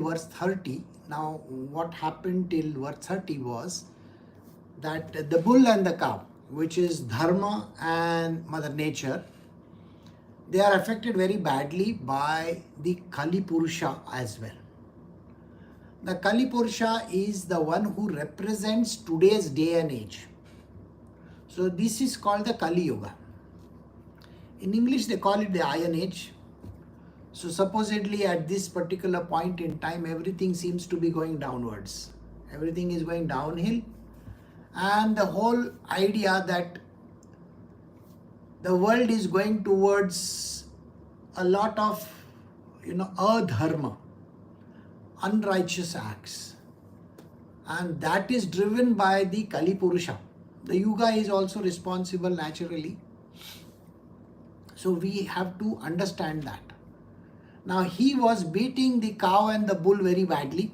verse 30. Now, what happened till verse 30 was that the bull and the cow, which is Dharma and Mother Nature, they are affected very badly by the Kali Purusha as well. The Kali Purusha is the one who represents today's day and age. So this is called the Kali Yuga. In English they call it the Iron Age. So supposedly at this particular point in time, everything seems to be going downwards. Everything is going downhill. And the whole idea that the world is going towards a lot of, adharma, unrighteous acts. And that is driven by the Kali Purusha. The Yuga is also responsible naturally. So we have to understand that. Now he was beating the cow and the bull very badly,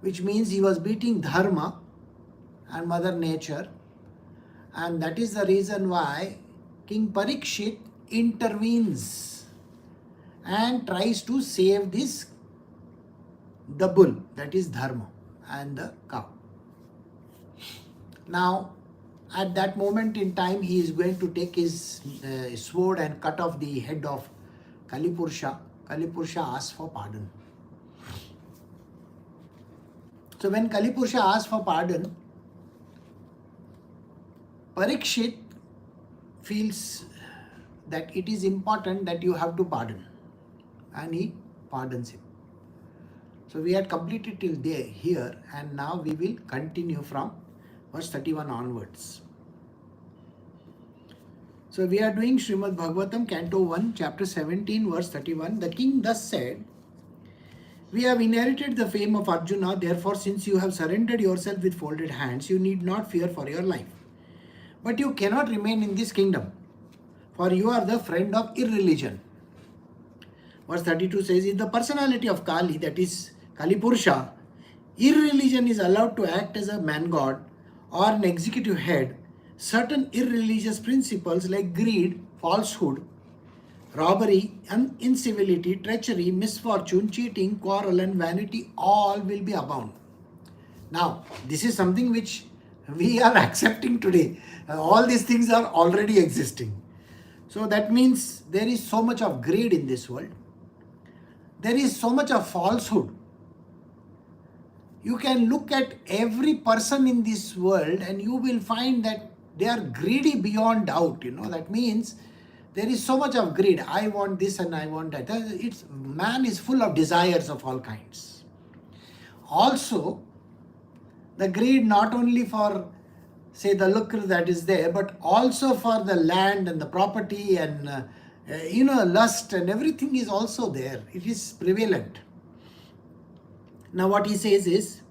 which means he was beating Dharma and Mother Nature. And that is the reason why King Parikshit intervenes and tries to save the bull, that is Dharma, and the cow. Now, at that moment in time, he is going to take his sword and cut off the head of Kali Purusha. Kali Purusha asks for pardon. So when Kali Purusha asks for pardon, Parikshit feels that it is important that you have to pardon, and he pardons him. So we had completed till here, and now we will continue from verse 31 onwards. So we are doing Srimad Bhagavatam, Canto 1, chapter 17, verse 31. The king thus said, "We have inherited the fame of Arjuna, therefore since you have surrendered yourself with folded hands, you need not fear for your life. But you cannot remain in this kingdom, for you are the friend of irreligion." Verse 32 says, "In the personality of Kali, that is Kali Purusha, irreligion is allowed to act as a man god or an executive head. Certain irreligious principles like greed, falsehood, robbery, and incivility, treachery, misfortune, cheating, quarrel, and vanity, all will be abound." Now, this is something which we are accepting today. All these things are already existing. So that means there is so much of greed in this world. There is so much of falsehood. You can look at every person in this world and you will find that they are greedy beyond doubt. That means there is so much of greed. I want this and I want that. Man is full of desires of all kinds. Also, the greed not only for, say, the lucre that is there, but also for the land and the property and, lust and everything is also there. It is prevalent. Now what he says is,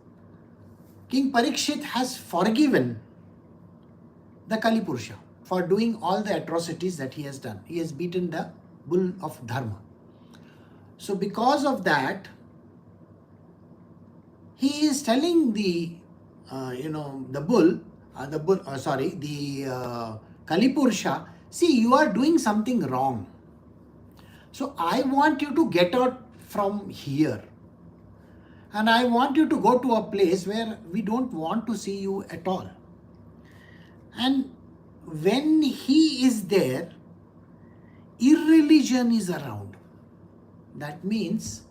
King Parikshit has forgiven the Kali Purusha for doing all the atrocities that he has done. He has beaten the bull of Dharma. So because of that, he is telling the Kali Purusha, see, you are doing something wrong. So I want you to get out from here. And I want you to go to a place where we don't want to see you at all. And when he is there, irreligion is around. That means,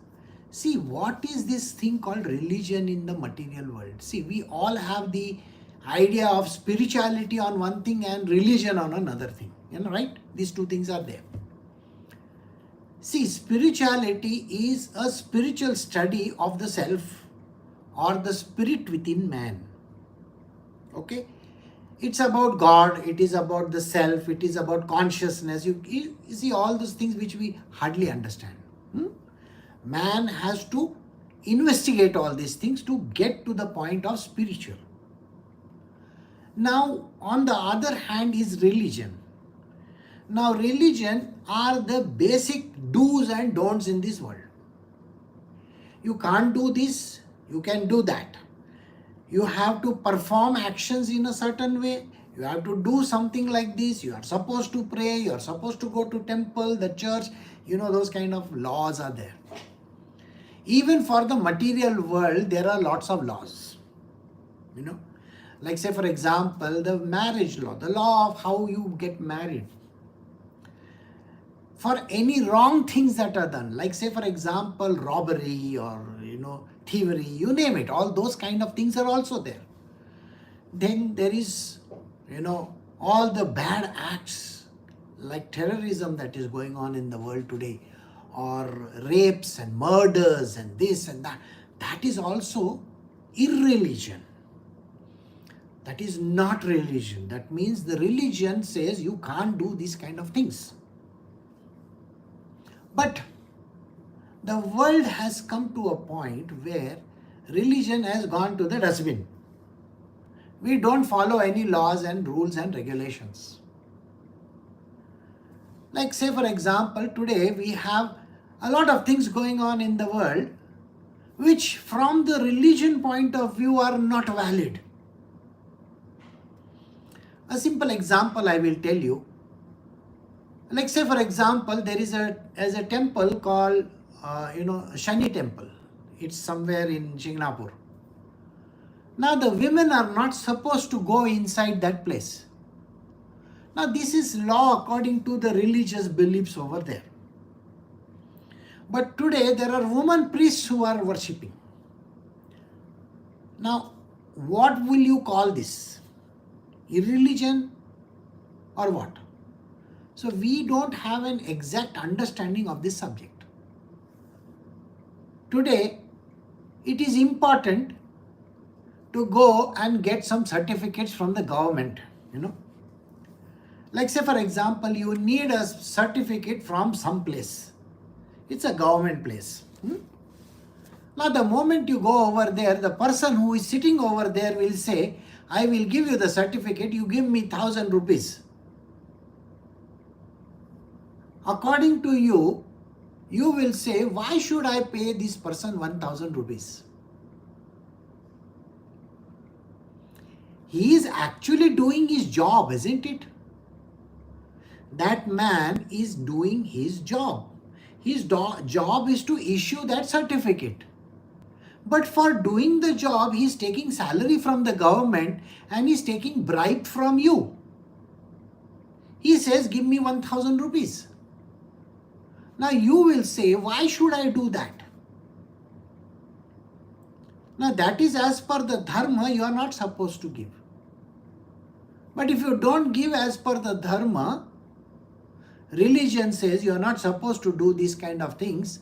see, what is this thing called religion in the material world? See, we all have the idea of spirituality on one thing and religion on another thing. Right? These two things are there. See, spirituality is a spiritual study of the self or the spirit within man. Okay? It's about God, it is about the self, it is about consciousness. You see all those things which we hardly understand. Man has to investigate all these things to get to the point of spiritual. Now, on the other hand is religion. Now, religion are the basic do's and don'ts in this world. You can't do this, you can do that. You have to perform actions in a certain way. You have to do something like this. You are supposed to pray. You are supposed to go to temple, the church. Those kind of laws are there. even for the material world, there are lots of laws. Like say for example, the marriage law, the law of how you get married. For any wrong things that are done, like say for example, robbery or thievery, you name it, all those kind of things are also there. Then there is, all the bad acts like terrorism that is going on in the world today, or rapes and murders and this and that. That is also irreligion. That is not religion. That means the religion says you can't do these kind of things. But the world has come to a point where religion has gone to the dustbin. We don't follow any laws and rules and regulations. Like say for example, today we have a lot of things going on in the world which from the religion point of view are not valid. A simple example I will tell you. Like say for example, there is a temple called Shani temple. It's somewhere in Singapore. Now the women are not supposed to go inside that place. Now this is law according to the religious beliefs over there. But today there are women priests who are worshipping. Now what will you call this? Irreligion or what? So we don't have an exact understanding of this subject. Today it is important to go and get some certificates from the government, Like say for example, you need a certificate from some place. It's a government place. Now the moment you go over there, the person who is sitting over there will say, I will give you the certificate, you give me 1,000 rupees. According to you, you will say, why should I pay this person 1,000 rupees? He is actually doing his job, isn't it? That man is doing his job. His job is to issue that certificate. But for doing the job, he is taking salary from the government and he is taking bribe from you. He says, give me 1,000 rupees. Now you will say, why should I do that? Now that is as per the dharma, you are not supposed to give. But if you don't give as per the dharma, religion says you are not supposed to do these kind of things.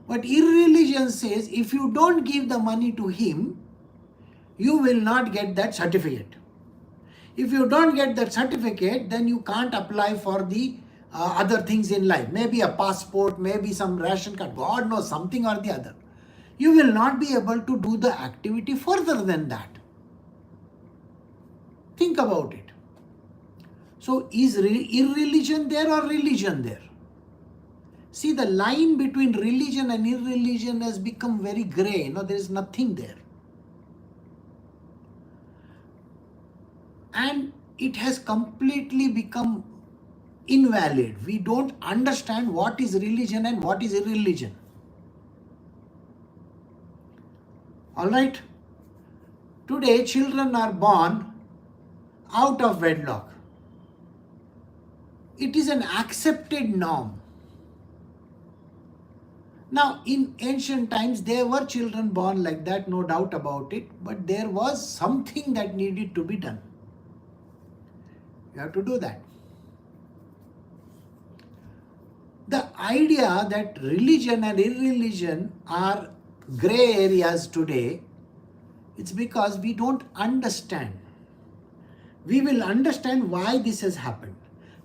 But irreligion says if you don't give the money to him, you will not get that certificate. If you don't get that certificate, then you can't apply for the other things in life. Maybe a passport, maybe some ration card, God knows, something or the other. You will not be able to do the activity further than that. Think about it. So is irreligion there or religion there? See, the line between religion and irreligion has become very grey. There is nothing there. And it has completely become invalid. We don't understand what is religion and what is irreligion. Alright? Today children are born out of wedlock. It is an accepted norm. Now in ancient times there were children born like that, no doubt about it, but there was something that needed to be done. You have to do that. The idea that religion and irreligion are grey areas today, it's because we don't understand. We will understand why this has happened.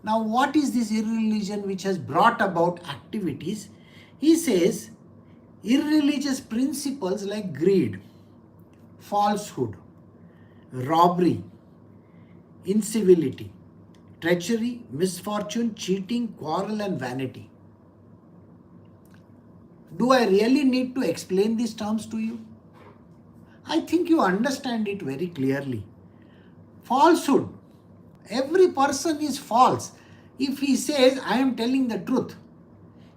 Now what is this irreligion which has brought about activities? He says irreligious principles like greed, falsehood, robbery, incivility, treachery, misfortune, cheating, quarrel and vanity. Do I really need to explain these terms to you? I think you understand it very clearly. Falsehood. Every person is false. If he says, I am telling the truth.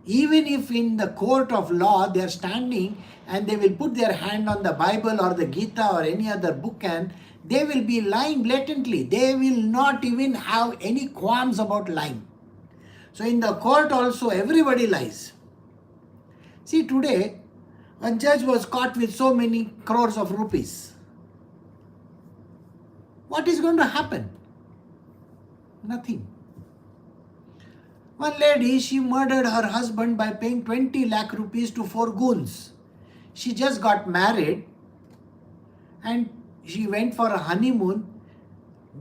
Even if in the court of law they are standing and they will put their hand on the Bible or the Gita or any other book, and they will be lying blatantly. They will not even have any qualms about lying. So in the court also everybody lies. See, today one judge was caught with so many crores of rupees. What is going to happen? Nothing. One lady, she murdered her husband by paying 20 lakh rupees to 4 goons. She just got married and she went for a honeymoon.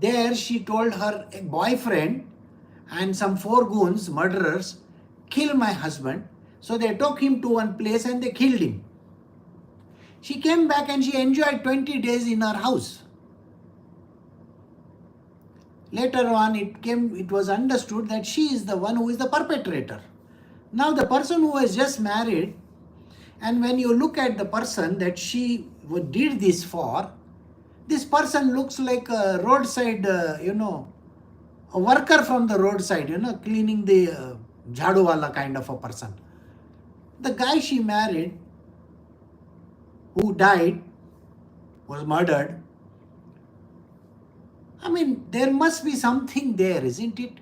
There she told her boyfriend and some 4 goons, murderers, kill my husband. So they took him to one place and they killed him. She came back and she enjoyed 20 days in her house. Later on, it was understood that she is the one who is the perpetrator. Now the person who was just married, and when you look at the person that she did this for, this person looks like a roadside, a worker from the roadside, cleaning the jhadu wala kind of a person. The guy she married, who died, was murdered. I mean, there must be something there, isn't it?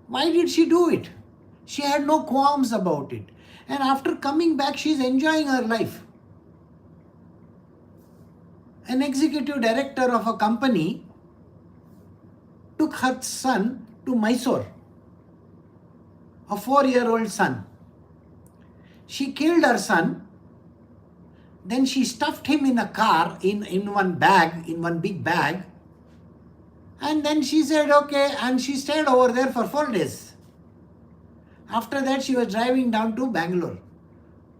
Why did she do it? She had no qualms about it. And after coming back, she is enjoying her life. An executive director of a company took her son to Mysore, a 4-year-old son. She killed her son. Then she stuffed him in a car, in one bag, in one big bag. And then she said, okay, and she stayed over there for 4 days. After that, she was driving down to Bangalore.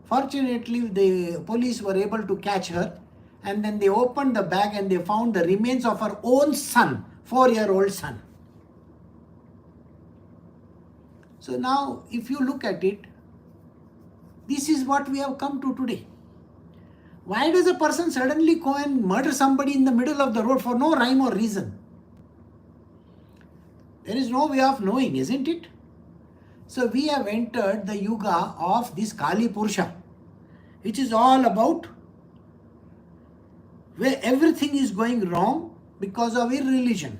Fortunately, the police were able to catch her, and then they opened the bag and they found the remains of her own son, 4-year-old son. So now, if you look at it, this is what we have come to today. Why does a person suddenly go and murder somebody in the middle of the road for no rhyme or reason? There is no way of knowing, isn't it? So we have entered the yuga of this Kali Purusha, which is all about where everything is going wrong because of irreligion.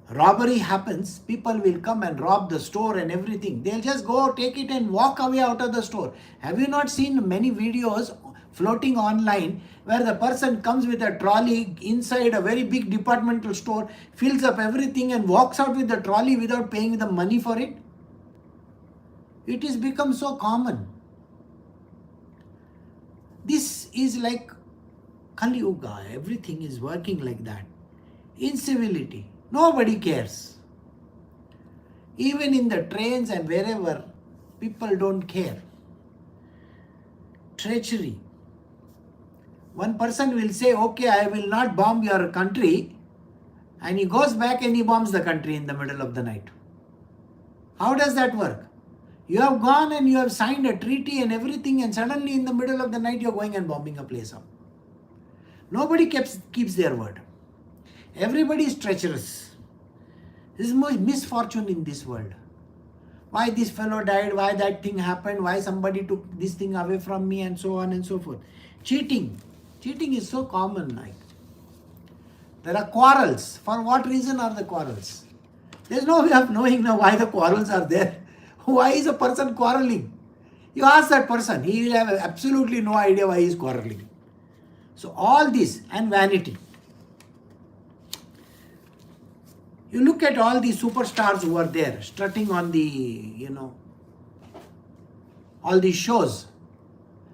Robbery happens, people will come and rob the store and everything. They'll just go, take it and walk away out of the store. Have you not seen many videos floating online where the person comes with a trolley inside a very big departmental store, fills up everything and walks out with the trolley without paying the money for it? It has become so common. This is like Kali Yuga. Everything is working like that. Incivility. Nobody cares. Even in the trains and wherever, people don't care. Treachery. One person will say, okay, I will not bomb your country, and he goes back and he bombs the country in the middle of the night. How does that work? You have gone and you have signed a treaty and everything, and suddenly in the middle of the night you are going and bombing a place up. Nobody keeps their word. Everybody is treacherous. This is misfortune in this world. Why this fellow died, why that thing happened, why somebody took this thing away from me, and so on and so forth. Cheating. Cheating is so common. Like, there are quarrels. For what reason are the quarrels? There is no way of knowing now why the quarrels are there. Why is a person quarreling? You ask that person, he will have absolutely no idea why he is quarreling. So all this, and vanity. You look at all the superstars who are there, strutting on the, all these shows.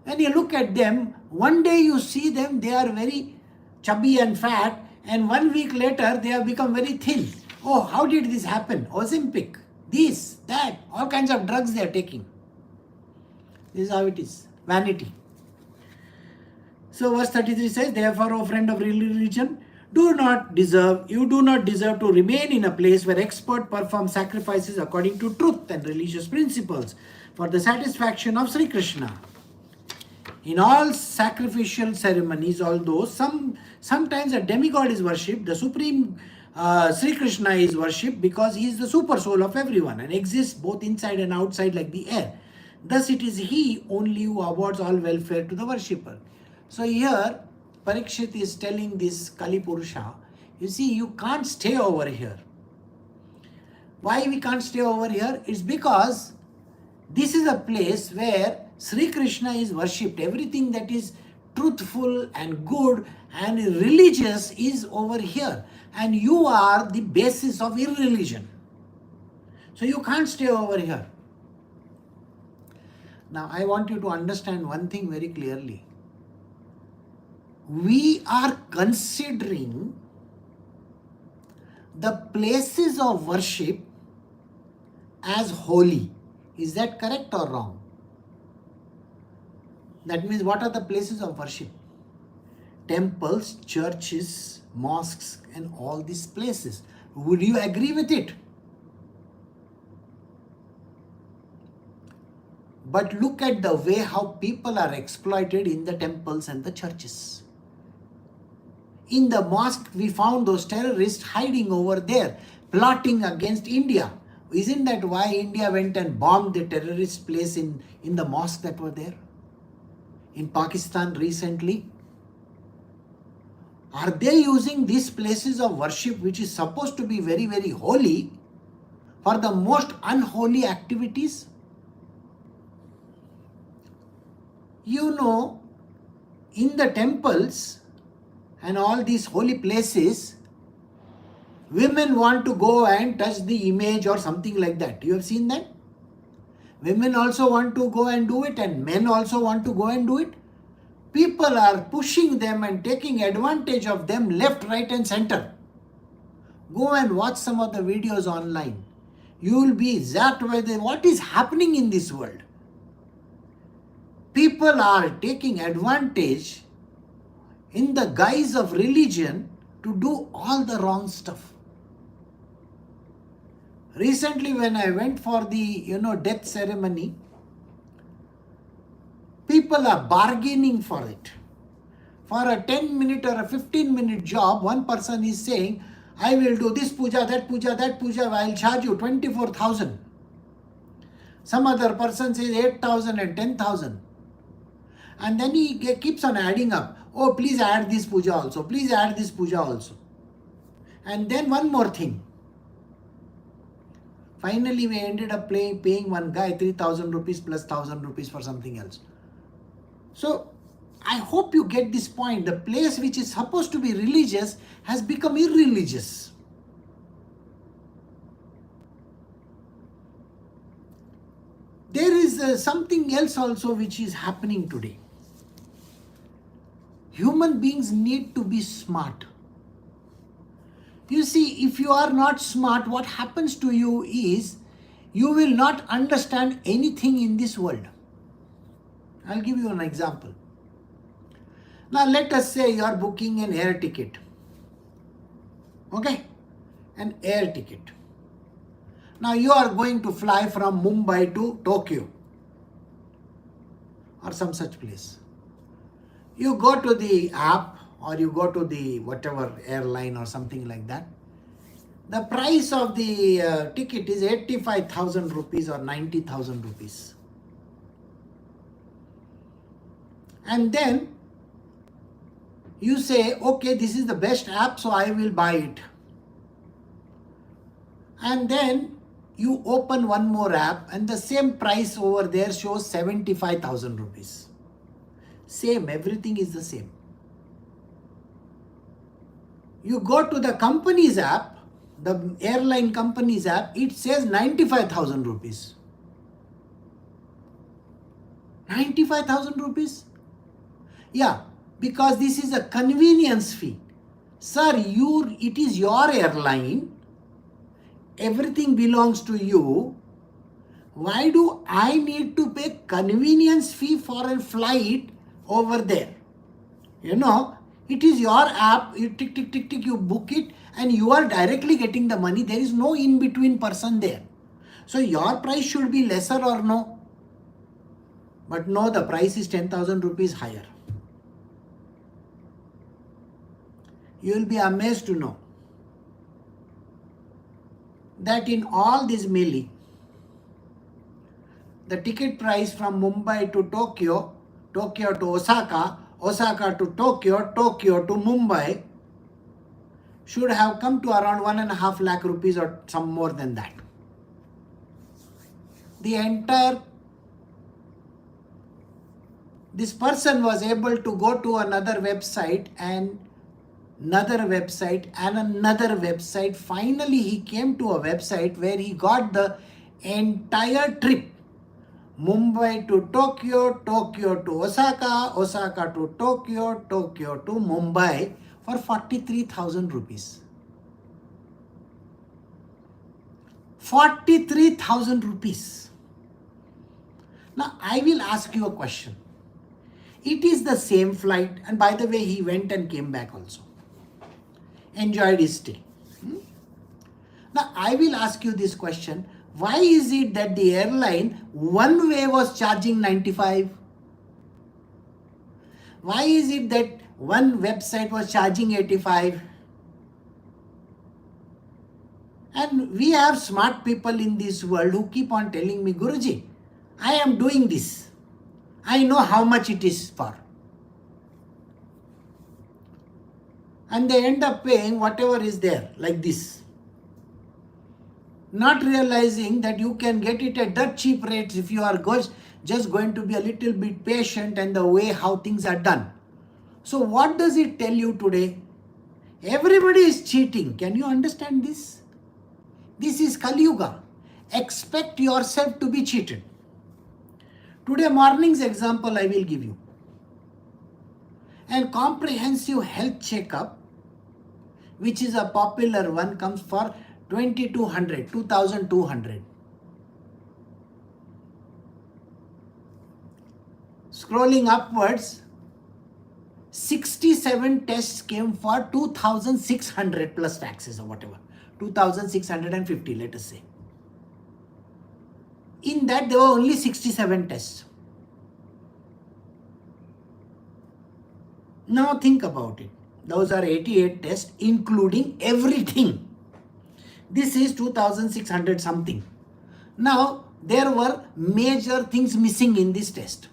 When you look at them, one day you see them, they are very chubby and fat, and 1 week later they have become very thin. Oh, how did this happen? Ozempic, this, that, all kinds of drugs they are taking. This is how it is. Vanity. So verse 33 says, therefore, O friend of religion, you do not deserve to remain in a place where experts perform sacrifices according to truth and religious principles for the satisfaction of Sri Krishna. In all sacrificial ceremonies, although sometimes a demigod is worshipped, the supreme Sri Krishna is worshipped because he is the super soul of everyone and exists both inside and outside like the air. Thus it is he only who awards all welfare to the worshipper. So here Parikshit is telling this Kali Purusha, you see, you can't stay over here. Why we can't stay over here? It's because this is a place where Sri Krishna is worshipped. Everything that is truthful and good and religious is over here. And you are the basis of irreligion. So you can't stay over here. Now I want you to understand one thing very clearly. We are considering the places of worship as holy. Is that correct or wrong? That means what are the places of worship? Temples, churches, mosques, and all these places. Would you agree with it? But look at the way how people are exploited in the temples and the churches. In the mosque, we found those terrorists hiding over there, plotting against India. Isn't that why India went and bombed the terrorist place in the mosque that were there? In Pakistan recently? Are they using these places of worship, which is supposed to be very, very holy, for the most unholy activities? You know, in the temples and all these holy places, women want to go and touch the image or something like that. You have seen that? Women also want to go and do it, and men also want to go and do it. People are pushing them and taking advantage of them left, right and center. Go and watch some of the videos online. You will be zapped by what is happening in this world. People are taking advantage in the guise of religion to do all the wrong stuff. Recently when I went for the death ceremony, people are bargaining for it. For a 10-minute or a 15-minute job, one person is saying, I will do this puja, that puja, that puja, I will charge you 24,000. Some other person says 8,000 and 10,000. And then he keeps on adding up. Oh, please add this puja also. Please add this puja also. And then one more thing. Finally, we ended up paying one guy 3,000 rupees plus 1,000 rupees for something else. So, I hope you get this point. The place which is supposed to be religious has become irreligious. There is something else also which is happening today. Human beings need to be smart. You see, if you are not smart, what happens to you is you will not understand anything in this world. I'll give you an example. Now let us say you are booking an air ticket. Okay? An air ticket. Now you are going to fly from Mumbai to Tokyo or some such place. You go to the app or you go to the whatever airline or something like that. The price of the ticket is 85,000 rupees or 90,000 rupees. And then you say, okay, this is the best app, so I will buy it. And then you open one more app and the same price over there shows 75,000 rupees. Same, everything is the same. You go to the company's app, the airline company's app, it says 95,000 rupees. 95,000 rupees? Yeah, because this is a convenience fee. Sir, it is your airline. Everything belongs to you. Why do I need to pay convenience fee for a flight over there? It is your app. You tick, tick, tick, tick, you book it and you are directly getting the money. There is no in-between person there. So your price should be lesser or no? But no, the price is 10,000 rupees higher. You will be amazed to know that in all this melee, the ticket price from Mumbai to Tokyo, Tokyo to Osaka, Osaka to Tokyo, Tokyo to Mumbai should have come to around 1.5 lakh rupees or some more than that. This person was able to go to another website and another website and another website. Finally, he came to a website where he got the entire trip. Mumbai to Tokyo, Tokyo to Osaka, Osaka to Tokyo, Tokyo to Mumbai for 43,000 rupees. 43,000 rupees. Now, I will ask you a question. It is the same flight, and by the way, he went and came back also. Enjoyed his stay. Now, I will ask you this question. Why is it that the airline one way was charging 95? Why is it that one website was charging 85? And we have smart people in this world who keep on telling me, Guruji, I am doing this. I know how much it is for. And they end up paying whatever is there, like this. Not realizing that you can get it at that cheap rates if you are just going to be a little bit patient and the way how things are done. So what does it tell you today? Everybody is cheating. Can you understand this? This is Kali Yuga. Expect yourself to be cheated. Today morning's example I will give you. And comprehensive health checkup, which is a popular one, comes for 2,200. Scrolling upwards, 67 tests came for 2,600 plus taxes or whatever. 2,650, let us say. In that, there were only 67 tests. Now think about it. Those are 88 tests, including everything. This is 2,600 something. Now, there were major things missing in this test.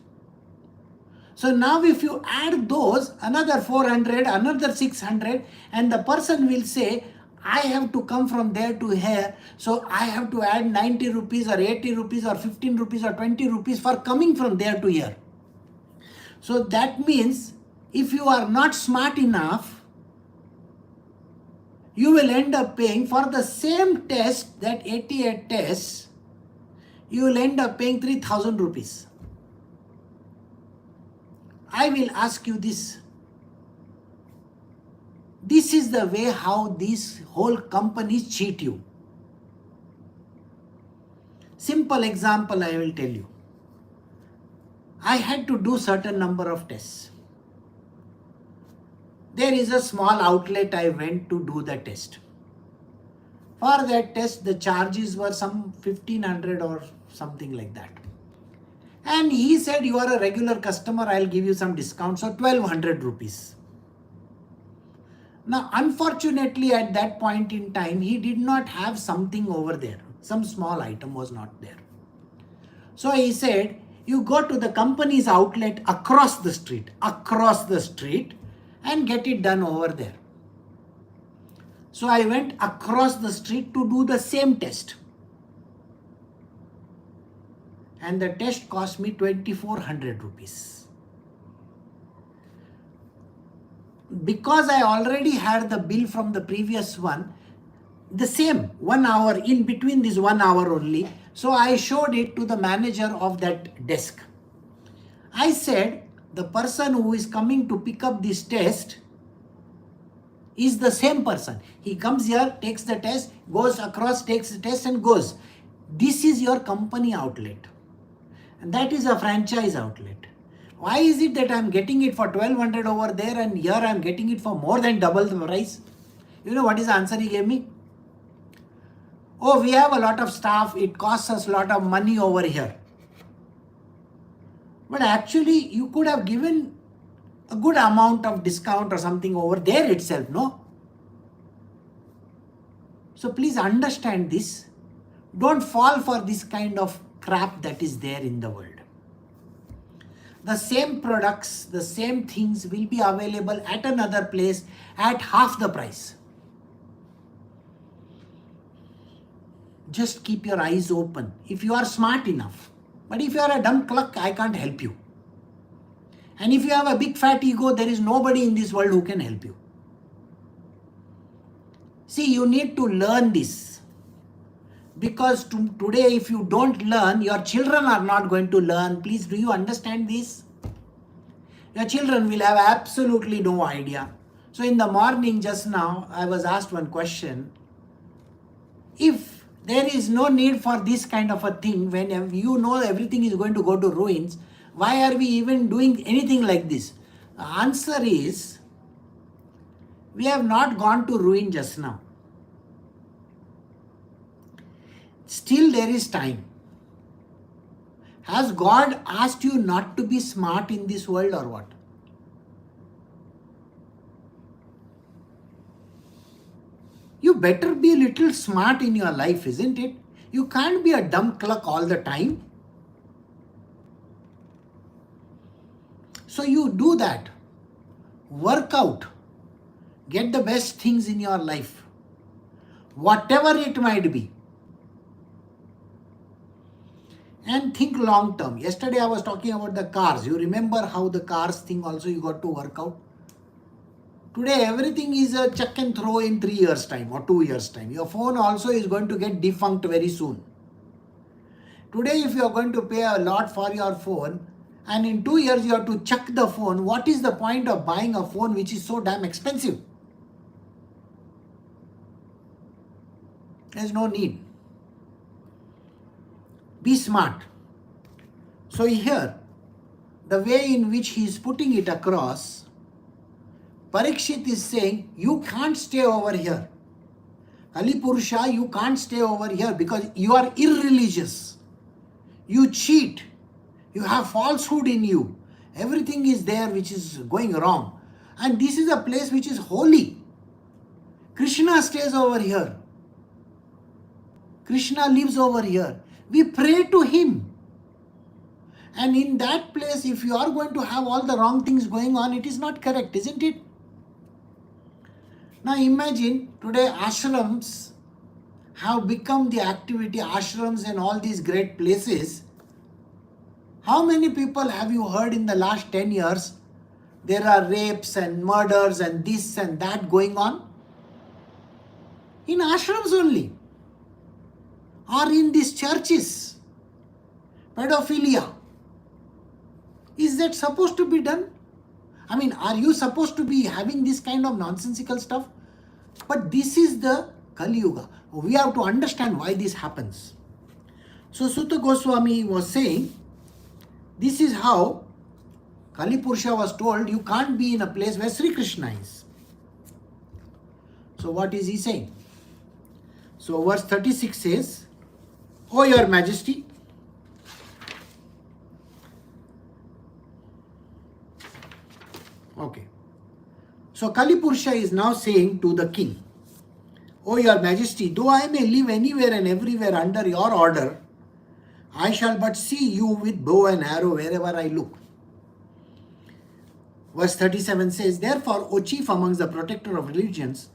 So now if you add those, another 400, another 600, and the person will say, I have to come from there to here, so I have to add 90 rupees or 80 rupees or 15 rupees or 20 rupees for coming from there to here. So that means if you are not smart enough, you will end up paying for the same test, that 88 tests, you will end up paying 3,000 rupees. I will ask you this. This is the way how these whole companies cheat you. Simple example I will tell you. I had to do certain number of tests. There is a small outlet I went to do the test. For that test, the charges were some 1,500 or something like that. And he said, you are a regular customer, I'll give you some discount, so 1,200 rupees. Now, unfortunately, at that point in time, he did not have something over there. Some small item was not there. So he said, you go to the company's outlet across the street, and get it done over there. So I went across the street to do the same test. And the test cost me 2,400 rupees. Because I already had the bill from the previous one, the same 1 hour, in between this 1 hour only. So I showed it to the manager of that desk. I said, the person who is coming to pick up this test is the same person. He comes here, takes the test, goes across, takes the test and goes. This is your company outlet. And that is a franchise outlet. Why is it that I am getting it for 1,200 over there and here I am getting it for more than double the price? You know what is the answer he gave me? Oh, we have a lot of staff. It costs us a lot of money over here. But actually, you could have given a good amount of discount or something over there itself, no? So please understand this. Don't fall for this kind of crap that is there in the world. The same products, the same things will be available at another place at half the price. Just keep your eyes open if you are smart enough. But if you are a dumb cluck, I can't help you. And if you have a big fat ego, there is nobody in this world who can help you. See, you need to learn this. Because today, if you don't learn, your children are not going to learn. Please, do you understand this? Your children will have absolutely no idea. So in the morning just now, I was asked one question. If there is no need for this kind of a thing, when you know everything is going to go to ruins, why are we even doing anything like this? The answer is, we have not gone to ruin just now. Still there is time. Has God asked you not to be smart in this world or what? You better be a little smart in your life, isn't it? You can't be a dumb cluck all the time. So you do that. Work out. Get the best things in your life. Whatever it might be. And think long term. Yesterday I was talking about the cars. You remember how the cars thing also you got to work out? Today everything is a chuck and throw in 3 years time or 2 years time. Your phone also is going to get defunct very soon. Today if you are going to pay a lot for your phone and in 2 years you have to chuck the phone, what is the point of buying a phone which is so damn expensive? There is no need. Be smart. So here, the way in which he is putting it across, Parikshit is saying, you can't stay over here. Kali Purusha, you can't stay over here because you are irreligious. You cheat. You have falsehood in you. Everything is there which is going wrong. And this is a place which is holy. Krishna stays over here. Krishna lives over here. We pray to him. And in that place, if you are going to have all the wrong things going on, it is not correct, isn't it? Now imagine today ashrams have become the activity, ashrams and all these great places. How many people have you heard in the last 10 years? There are rapes and murders and this and that going on. In ashrams only. Or in these churches. Pedophilia. Is that supposed to be done? I mean, are you supposed to be having this kind of nonsensical stuff? But this is the Kali Yuga. We have to understand why this happens. So Sutta Goswami was saying, this is how Kali Purusha was told, you can't be in a place where Sri Krishna is. So what is he saying? So verse 36 says, O your majesty, okay. So Kali Purusha is now saying to the king, O your majesty, though I may live anywhere and everywhere under your order, I shall but see you with bow and arrow wherever I look. Verse 37 says, therefore, O chief amongst the protector of religions,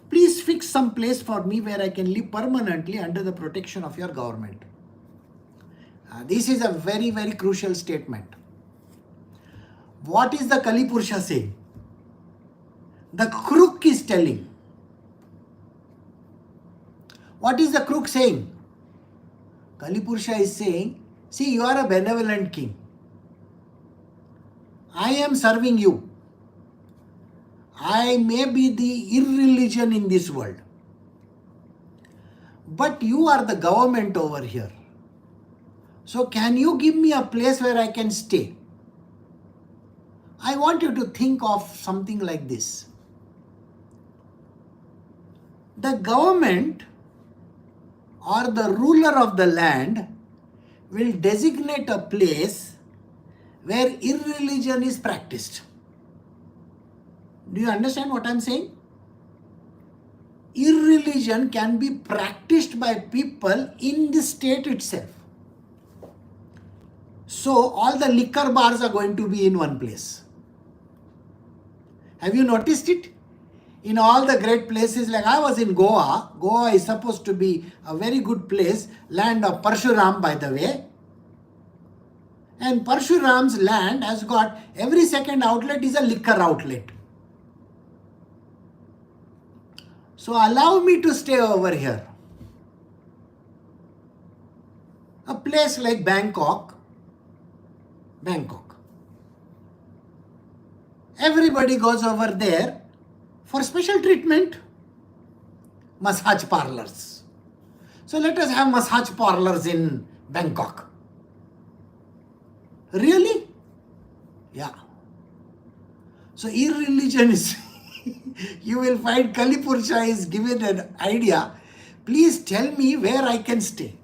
please fix some place for me where I can live permanently under the protection of your government. This is a very, very crucial statement. What is the Kali Purusha saying? The crook is telling. What is the crook saying? Kali Purusha is saying, see, you are a benevolent king. I am serving you. I may be the irreligion in this world. But you are the government over here. So can you give me a place where I can stay? I want you to think of something like this. The government or the ruler of the land will designate a place where irreligion is practiced. Do you understand what I am saying? Irreligion can be practiced by people in the state itself. So all the liquor bars are going to be in one place. Have you noticed it? In all the great places, like I was in Goa. Goa is supposed to be a very good place, land of Parshuram, by the way. And Parshuram's land has got every second outlet is a liquor outlet. So allow me to stay over here. A place like Bangkok. Everybody goes over there for special treatment. Massage parlors. So let us have massage parlors in Bangkok. Really? Yeah. So irreligion is, you will find Kali Purusha is given an idea. Please tell me where I can stay.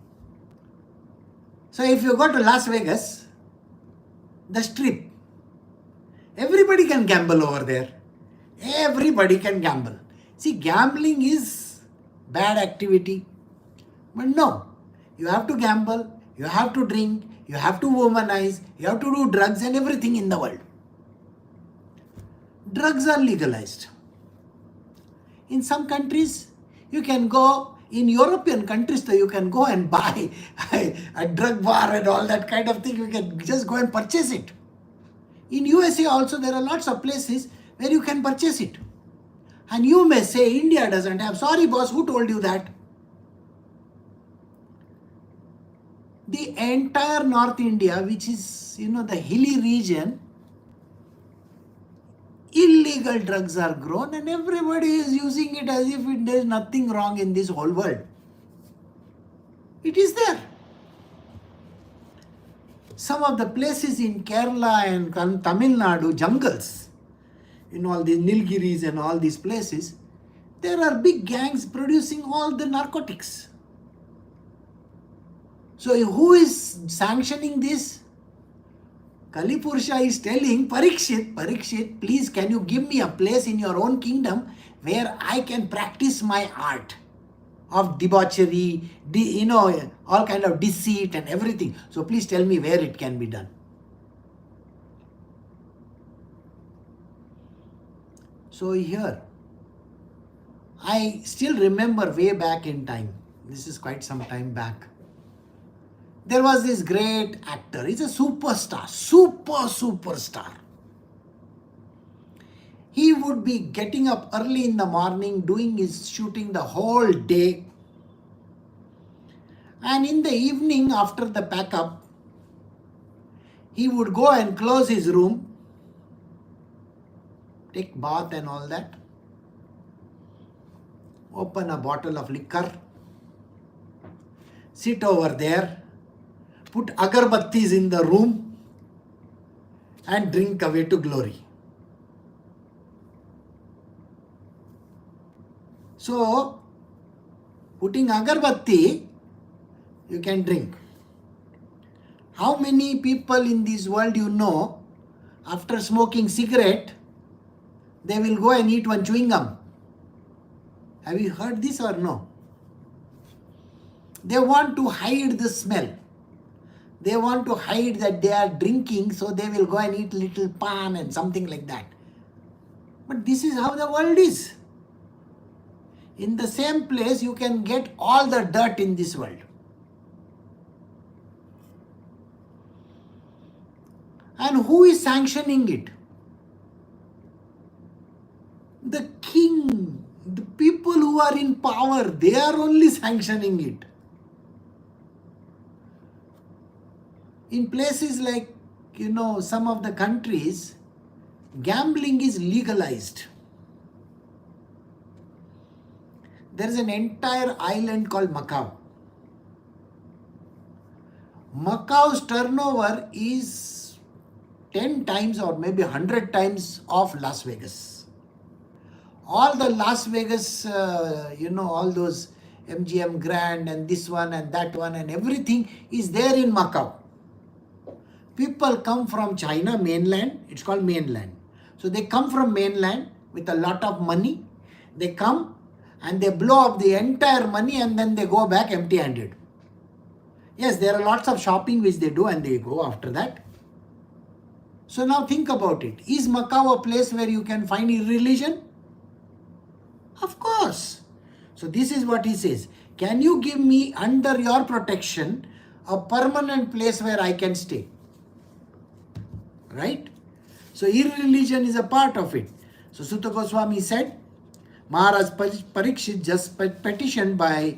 So if you go to Las Vegas, the Strip, everybody can gamble over there. Everybody can gamble. See, gambling is bad activity. But no, you have to gamble, you have to drink, you have to womanize, you have to do drugs and everything in the world. Drugs are legalized. In some countries, you can go, in European countries, you can go and buy a drug bar and all that kind of thing. You can just go and purchase it. In USA also, there are lots of places where you can purchase it. And you may say, India doesn't have. Sorry boss, who told you that? The entire North India, which is, the hilly region, illegal drugs are grown and everybody is using it as if there is nothing wrong in this whole world. It is there. Some of the places in Kerala and Tamil Nadu, jungles, in all the Nilgiris and all these places, there are big gangs producing all the narcotics. So who is sanctioning this? Kali Purusha is telling Parikshit, please can you give me a place in your own kingdom where I can practice my art of debauchery, all kind of deceit and everything. So please tell me where it can be done. So here, I still remember way back in time, this is quite some time back, there was this great actor. He's a superstar, superstar. He would be getting up early in the morning, doing his shooting the whole day. And in the evening, after the pack up, he would go and close his room, take bath and all that, open a bottle of liquor, sit over there, put agarbattis in the room and drink away to glory. So, putting agarbatti, you can drink. How many people in this world after smoking cigarette, they will go and eat one chewing gum? Have you heard this or no? They want to hide the smell. They want to hide that they are drinking, so they will go and eat little pan and something like that. But this is how the world is. In the same place, you can get all the dirt in this world. And who is sanctioning it? The king, the people who are in power, they are only sanctioning it. In places like, some of the countries, gambling is legalized. There is an entire island called Macau. Macau's turnover is 10 times or maybe 100 times of Las Vegas. All the Las Vegas, all those MGM Grand and this one and that one and everything is there in Macau. People come from China, mainland, it's called mainland. So they come from mainland with a lot of money. They come and they blow up the entire money and then they go back empty-handed. Yes, there are lots of shopping which they do and they go after that. So now think about it. Is Macau a place where you can find irreligion? Of course. So this is what he says. Can you give me under your protection a permanent place where I can stay? Right? So irreligion is a part of it. So Sutta Goswami said, Maharaj Parikshit, just petitioned by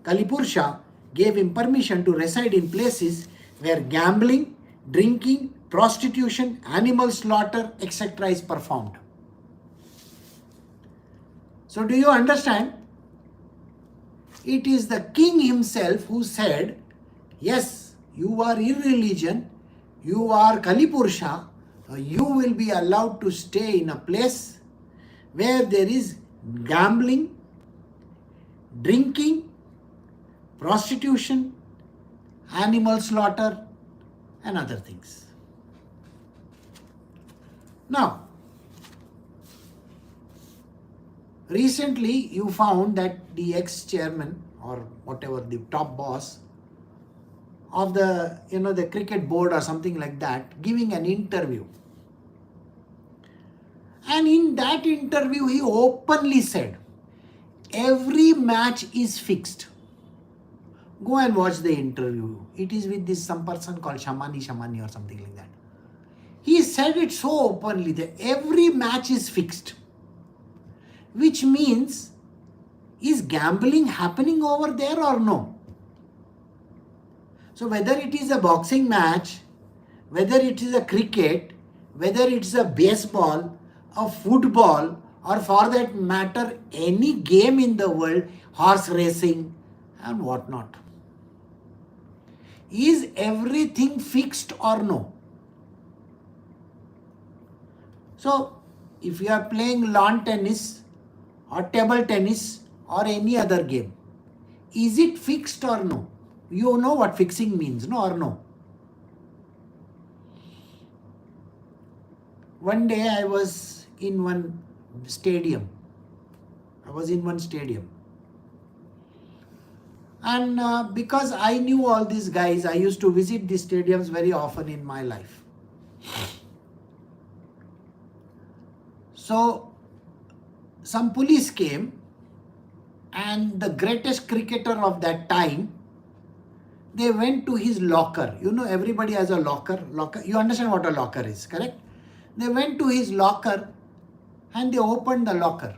Kalipurusha, gave him permission to reside in places where gambling, drinking, prostitution, animal slaughter, etc. is performed. So do you understand? It is the king himself who said, yes, you are irreligion, you are Kalipurusha, you will be allowed to stay in a place where there is gambling, drinking, prostitution, animal slaughter, and other things. Now, recently you found that the ex-chairman or whatever, the top boss of the cricket board or something like that, giving an interview. And in that interview, he openly said, every match is fixed. Go and watch the interview. It is with some person called Shamani or something like that. He said it so openly that every match is fixed. Which means, is gambling happening over there or no? So whether it is a boxing match, whether it is a cricket, whether it's a baseball, a football, or for that matter, any game in the world, horse racing and whatnot. Is everything fixed or no? So, if you are playing lawn tennis or table tennis or any other game, is it fixed or no? You know what fixing means, no or no? One day I was in one stadium. And because I knew all these guys, I used to visit these stadiums very often in my life. So, some police came and the greatest cricketer of that time, they went to his locker. You know, everybody has a locker. You understand what a locker is, correct? They went to his locker and they opened the locker.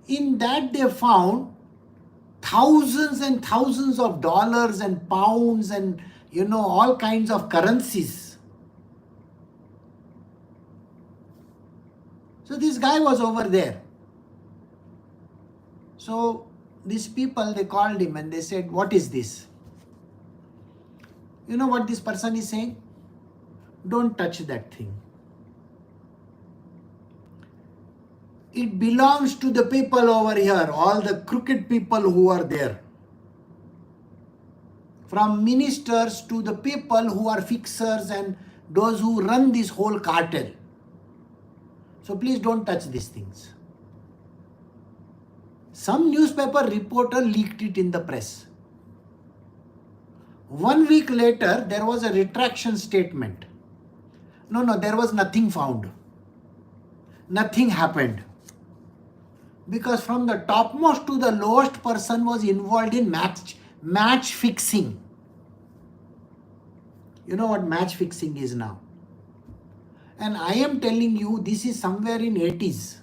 In that they found thousands and thousands of dollars and pounds and all kinds of currencies. So this guy was over there. So these people, they called him and they said, what is this? You know what this person is saying? Don't touch that thing. It belongs to the people over here, all the crooked people who are there. From ministers to the people who are fixers and those who run this whole cartel. So please don't touch these things. Some newspaper reporter leaked it in the press. 1 week later, there was a retraction statement. No, there was nothing found. Nothing happened. Because from the topmost to the lowest person was involved in match fixing. You know what match fixing is now. And I am telling you, this is somewhere in 80s.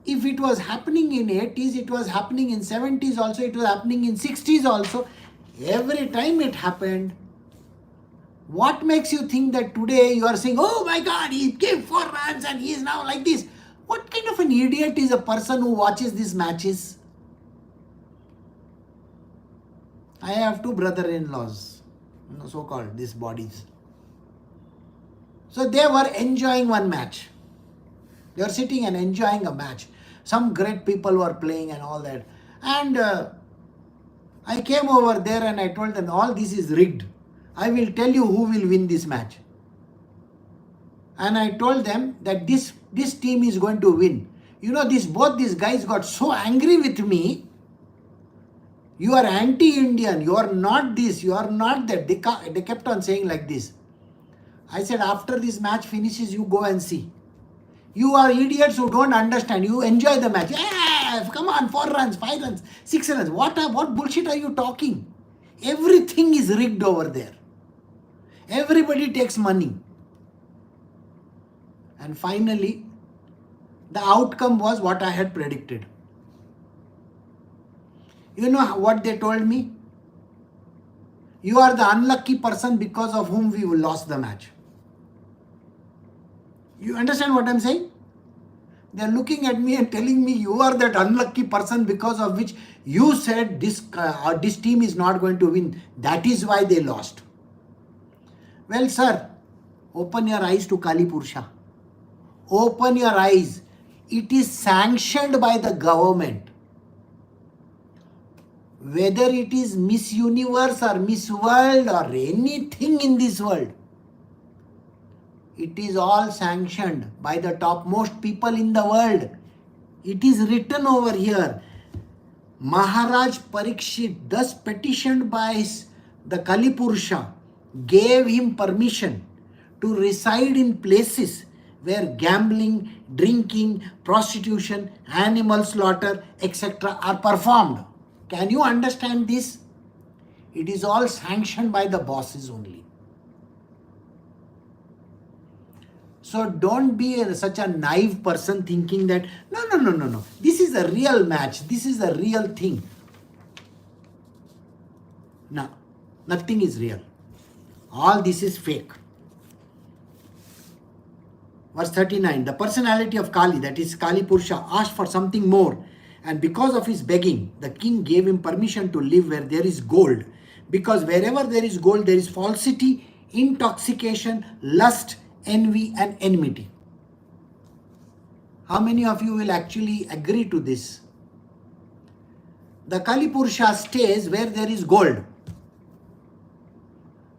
If it was happening in 80s, it was happening in 70s also, it was happening in 60s also. Every time it happened. What makes you think that today you are saying, oh my God, he gave 4 runs and he is now like this? What kind of an idiot is a person who watches these matches? I have 2 brother-in-laws, so-called these bodies. So they were enjoying one match. They were sitting and enjoying a match. Some great people were playing and all that. And I came over there and I told them, all this is rigged. I will tell you who will win this match. And I told them that this team is going to win. Both these guys got so angry with me. You are anti-Indian, you are not this, you are not that. They kept on saying like this. I said, after this match finishes, you go and see. You are idiots who don't understand. You enjoy the match. Yeah, come on, 4 runs, 5 runs, 6 runs. What bullshit are you talking? Everything is rigged over there. Everybody takes money. And finally, the outcome was what I had predicted. You know what they told me? You are the unlucky person because of whom we lost the match. You understand what I'm saying? They are looking at me and telling me you are that unlucky person because of which you said this team is not going to win. That is why they lost. Well, sir, open your eyes to Kali Purusha. Open your eyes. It is sanctioned by the government. Whether it is Miss Universe or Miss World or anything in this world, it is all sanctioned by the topmost people in the world. It is written over here. Maharaj Parikshit, thus petitioned by the Kali Purusha, gave him permission to reside in places where gambling, drinking, prostitution, animal slaughter, etc. are performed. Can you understand this? It is all sanctioned by the bosses only. So don't be such a naive person thinking that, no. This is a real match. This is a real thing. No, nothing is real. All this is fake. Verse 39, the personality of Kali, that is Kali Purusha, asked for something more. And because of his begging, the king gave him permission to live where there is gold. Because wherever there is gold, there is falsity, intoxication, lust, envy and enmity. How many of you will actually agree to this? The Kali Purusha stays where there is gold.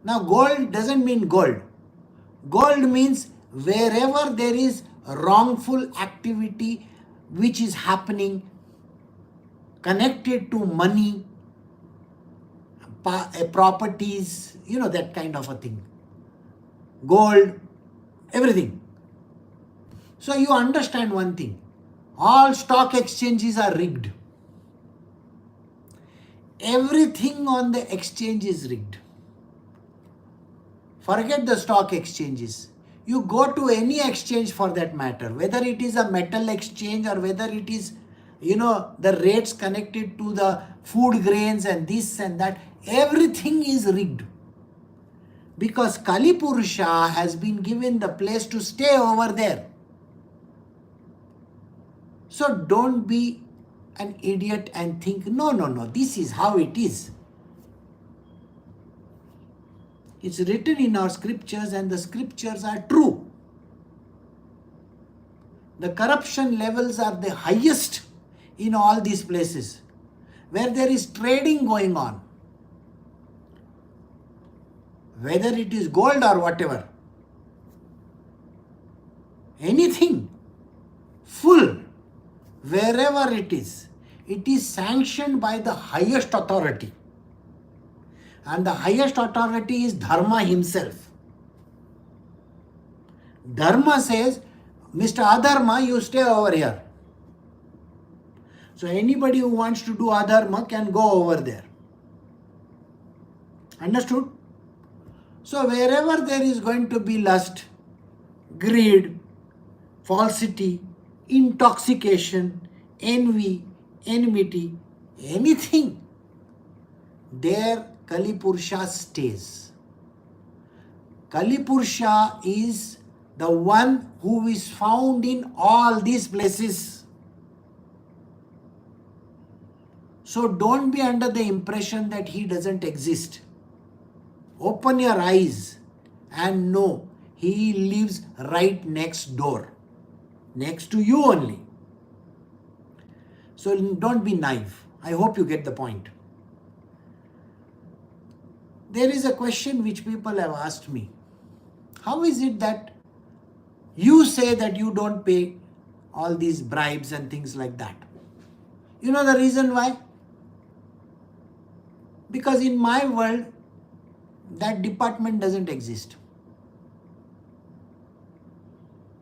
Now gold doesn't mean gold. Gold means wherever there is wrongful activity which is happening connected to money, properties, that kind of a thing. Gold, everything. So you understand one thing. All stock exchanges are rigged. Everything on the exchange is rigged. Forget the stock exchanges. You go to any exchange for that matter, whether it is a metal exchange or whether it is, the rates connected to the food grains and this and that, everything is rigged. Because Kali Purusha has been given the place to stay over there. So don't be an idiot and think, no, this is how it is. It's written in our scriptures and the scriptures are true. The corruption levels are the highest in all these places where there is trading going on. Whether it is gold or whatever. Anything. Full. Wherever it is sanctioned by the highest authority. And the highest authority is Dharma himself. Dharma says, Mr. Adharma, you stay over here. So anybody who wants to do adharma can go over there. Understood? So wherever there is going to be lust, greed, falsity, intoxication, envy, enmity, anything, there Kali Purusha stays. Kali Purusha is the one who is found in all these places. So don't be under the impression that he doesn't exist. Open your eyes and know he lives right next door. Next to you only. So don't be naive. I hope you get the point. There is a question which people have asked me. How is it that you say that you don't pay all these bribes and things like that. You know the reason why? Because in my world, that department doesn't exist.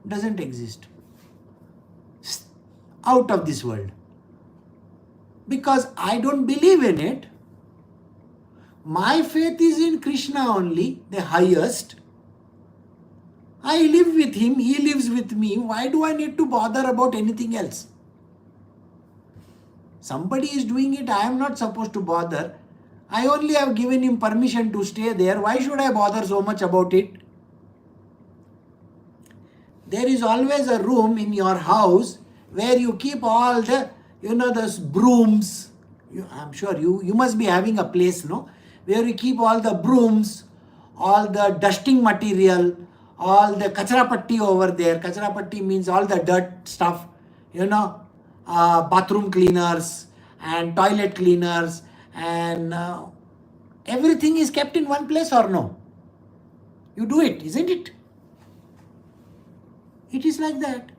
Doesn't exist. Out of this world. Because I don't believe in it. My faith is in Krishna only, the highest. I live with him, he lives with me. Why do I need to bother about anything else? Somebody is doing it, I am not supposed to bother. I only have given him permission to stay there. Why should I bother so much about it? There is always a room in your house where you keep all the, those brooms. I'm sure you must be having a place, no? Where you keep all the brooms, all the dusting material, all the kachra patti over there. Kachra patti means all the dirt stuff, bathroom cleaners and toilet cleaners, and everything is kept in one place, or no? You do it, isn't it? It is like that.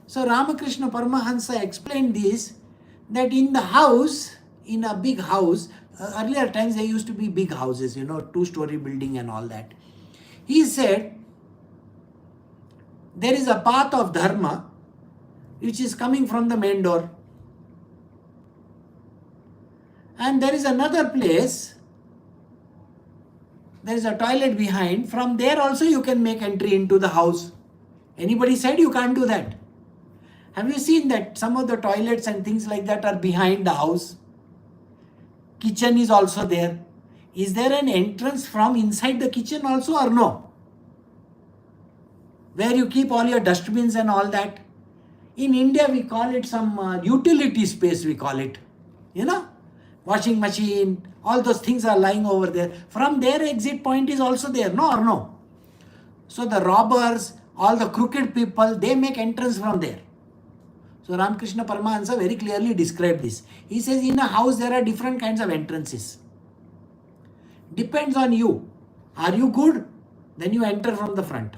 So Ramakrishna Paramahansa explained this, that in the house, in a big house, earlier times there used to be big houses, 2-story building and all that. He said, there is a path of dharma which is coming from the main door. And there is another place, there is a toilet behind. From there also you can make entry into the house. Anybody said you can't do that? Have you seen that some of the toilets and things like that are behind the house? Kitchen is also there. Is there an entrance from inside the kitchen also, or no? Where you keep all your dustbins and all that. In India we call it some utility space, we call it. Washing machine, all those things are lying over there. From there exit point is also there, no or no? So the robbers, all the crooked people, they make entrance from there. So Ramakrishna Paramahansa very clearly described this. He says in a house there are different kinds of entrances. Depends on you. Are you good? Then you enter from the front.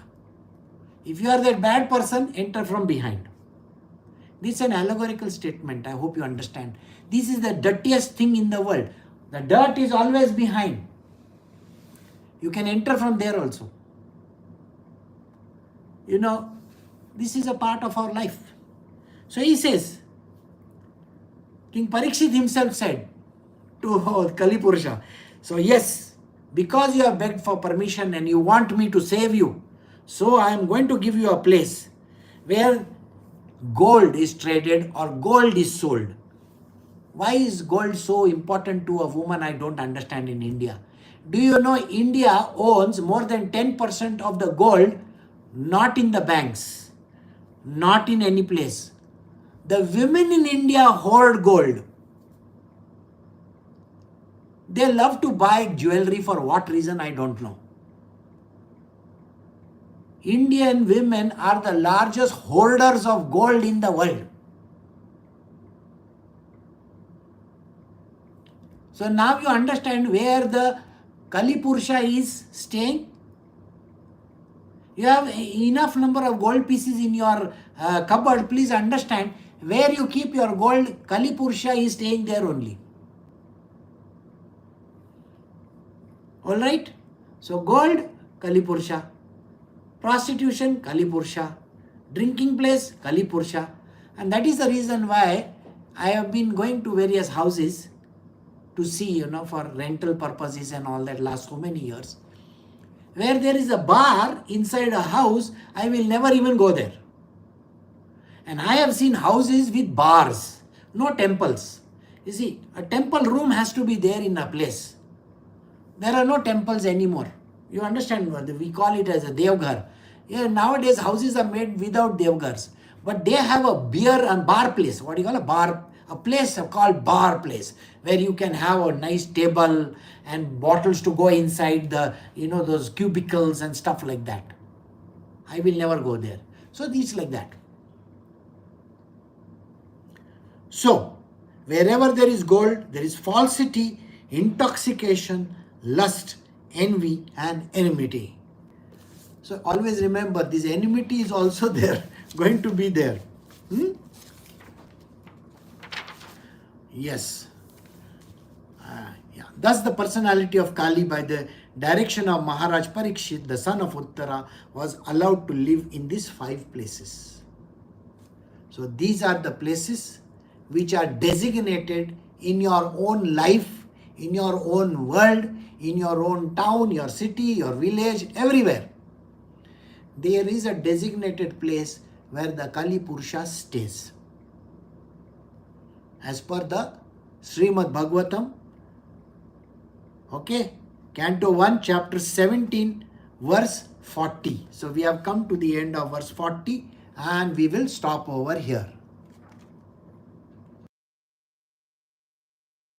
If you are that bad person, enter from behind. This is an allegorical statement. I hope you understand. This is the dirtiest thing in the world. The dirt is always behind. You can enter from there also. This is a part of our life. So he says, King Parikshit himself said to Kali Purusha, so yes, because you have begged for permission and you want me to save you, so I am going to give you a place where gold is traded or gold is sold. Why is gold so important to a woman? I don't understand in India. Do you know India owns more than 10% of the gold, not in the banks, not in any place. The women in India hoard gold. They love to buy jewelry. For what reason, I don't know. Indian women are the largest hoarders of gold in the world. So now you understand where the Kali Purusha is staying. You have enough number of gold pieces in your cupboard. Please understand, where you keep your gold, Kali Purusha is staying there only. Alright? So gold, Kali Purusha. Prostitution, Kali Purusha. Drinking place, Kali Purusha. And that is the reason why I have been going to various houses to see, for rental purposes and all that last so many years. Where there is a bar inside a house, I will never even go there. And I have seen houses with bars, no temples. You see, a temple room has to be there in a place. There are no temples anymore. You understand what we call it as a devghar. Yeah, nowadays houses are made without devghars. But they have a beer and bar place. What do you call a bar? A place called bar place, where you can have a nice table and bottles to go inside the, those cubicles and stuff like that. I will never go there. So it's like that. So, wherever there is gold, there is falsity, intoxication, lust, envy, and enmity. So always remember, this enmity is also there, going to be there. Yes. Yeah. Thus the personality of Kali, by the direction of Maharaj Parikshit, the son of Uttara, was allowed to live in these 5 places. So these are the places which are designated in your own life, in your own world, in your own town, your city, your village, everywhere. There is a designated place where the Kali Purusha stays. As per the Srimad Bhagavatam, okay, Canto 1, chapter 17, verse 40. So we have come to the end of verse 40 and we will stop over here.